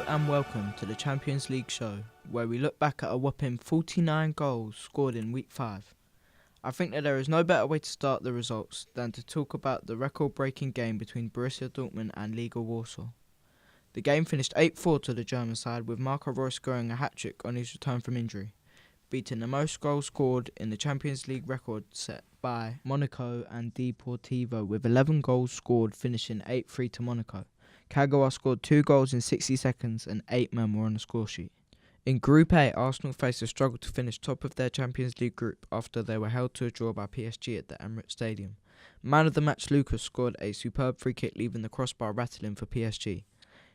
Hello and welcome to the Champions League show, where we look back at a whopping 49 goals scored in Week 5. I think that there is no better way to start the results than to talk about the record-breaking game between Borussia Dortmund and Legia Warsaw. The game finished 8-4 to the German side, with Marco Reus scoring a hat-trick on his return from injury, beating the most goals scored in the Champions League record set by Monaco and Deportivo, with 11 goals scored, finishing 8-3 to Monaco. Kagawa scored 2 goals in 60 seconds and 8 men were on the scoresheet. In Group A, Arsenal faced a struggle to finish top of their Champions League group after they were held to a draw by PSG at the Emirates Stadium. Man of the match Lucas scored a superb free kick, leaving the crossbar rattling for PSG.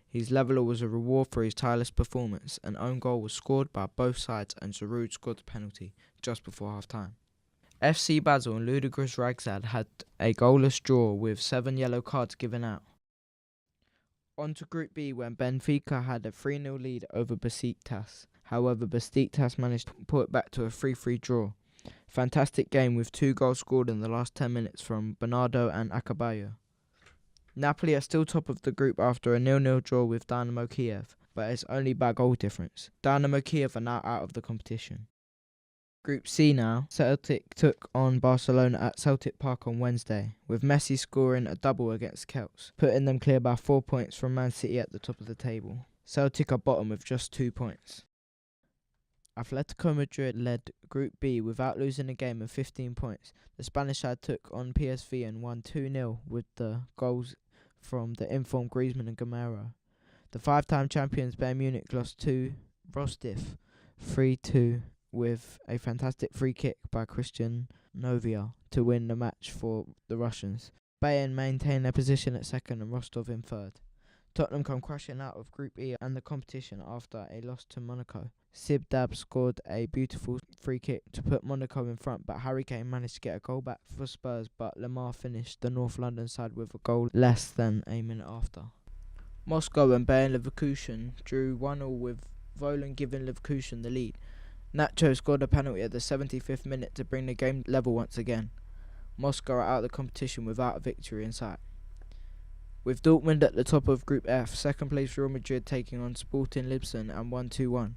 His leveller was a reward for his tireless performance. An own goal was scored by both sides and Giroud scored the penalty just before half-time. FC Basel and Ludogorets Razgrad had a goalless draw with 7 yellow cards given out. On to Group B, when Benfica had a 3-0 lead over Besiktas. However, Besiktas managed to put it back to a 3-3 draw. Fantastic game with 2 goals scored in the last 10 minutes from Bernardo and Acaballo. Napoli are still top of the group after a 0-0 draw with Dynamo Kiev, but it's only by goal difference. Dynamo Kiev are now out of the competition. Group C now, Celtic took on Barcelona at Celtic Park on Wednesday, with Messi scoring a double against Celts, putting them clear by 4 points from Man City at the top of the table. Celtic are bottom with just 2 points. Atletico Madrid led Group B without losing a game of 15 points. The Spanish side took on PSV and won 2-0 with the goals from the informed Griezmann and Gamero. The 5-time champions Bayern Munich lost to Rostov 3-2. With a fantastic free kick by Christian Novia to win the match for the Russians. Bayern maintain their position at second and Rostov in third. Tottenham come crashing out of Group E and the competition after a loss to Monaco. Sib Dab scored a beautiful free kick to put Monaco in front, but Harry Kane managed to get a goal back for Spurs, but Lemar finished the North London side with a goal less than a minute after. Moscow and Bayer Leverkusen drew 1-1 with Voland giving Leverkusen the lead. Nacho scored a penalty at the 75th minute to bring the game level once again. Moscow are out of the competition without a victory in sight. With Dortmund at the top of Group F, second place Real Madrid taking on Sporting Lisbon and won 2-1.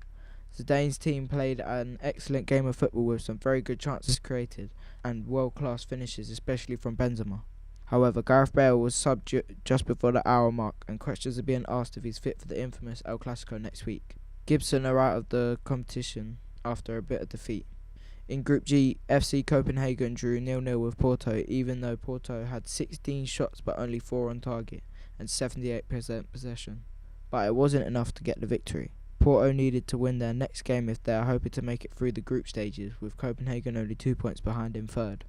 Zidane's team played an excellent game of football with some very good chances created and world-class finishes, especially from Benzema. However, Gareth Bale was subbed just before the hour mark, and questions are being asked if he's fit for the infamous El Clasico next week. Gibson are out of the competition after a bitter defeat. In Group G, FC Copenhagen drew 0-0 with Porto, even though Porto had 16 shots but only 4 on target and 78% possession. But it wasn't enough to get the victory. Porto needed to win their next game if they are hoping to make it through the group stages, with Copenhagen only 2 points behind in third.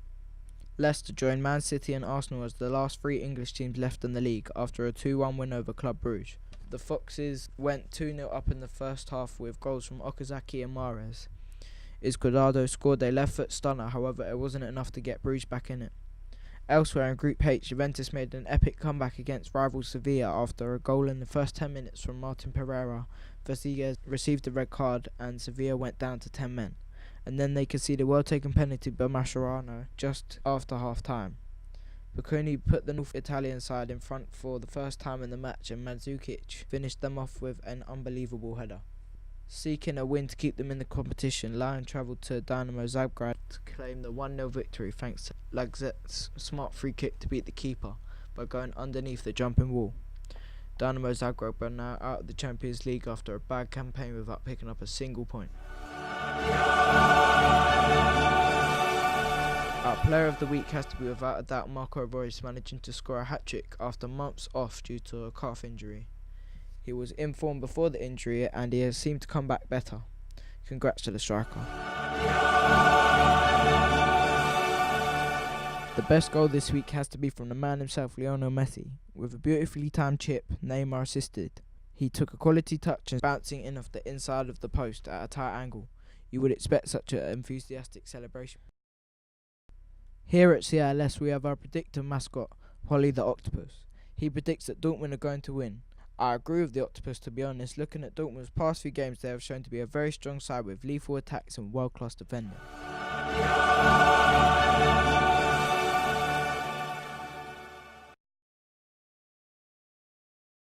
Leicester joined Man City and Arsenal as the last 3 English teams left in the league after a 2-1 win over Club Brugge. The Foxes went 2-0 up in the first half with goals from Okazaki and Mahrez. Izquierdo scored a left-foot stunner, however it wasn't enough to get Bruges back in it. Elsewhere in Group H, Juventus made an epic comeback against rival Sevilla after a goal in the first 10 minutes from Martin Pereira. Vazquez received a red card and Sevilla went down to 10 men. And then they conceded a well-taken penalty by Mascherano just after half-time. Bocconi put the North Italian side in front for the first time in the match, and Mandzukic finished them off with an unbelievable header. Seeking a win to keep them in the competition, Lyon travelled to Dynamo Zagreb to claim the 1-0 victory thanks to Lagzet's smart free kick to beat the keeper by going underneath the jumping wall. Dynamo Zagreb are now out of the Champions League after a bad campaign without picking up a single point. Our player of the week has to be without a doubt Marco Reus, managing to score a hat-trick after months off due to a calf injury. He was in form before the injury and he has seemed to come back better. Congrats to the striker. The best goal this week has to be from the man himself, Lionel Messi. With a beautifully timed chip, Neymar assisted. He took a quality touch and bouncing in off the inside of the post at a tight angle. You would expect such an enthusiastic celebration. Here at CLS we have our predictor mascot, Polly the Octopus. He predicts that Dortmund are going to win. I agree with the Octopus, to be honest. Looking at Dortmund's past few games, they have shown to be a very strong side with lethal attacks and world-class defending.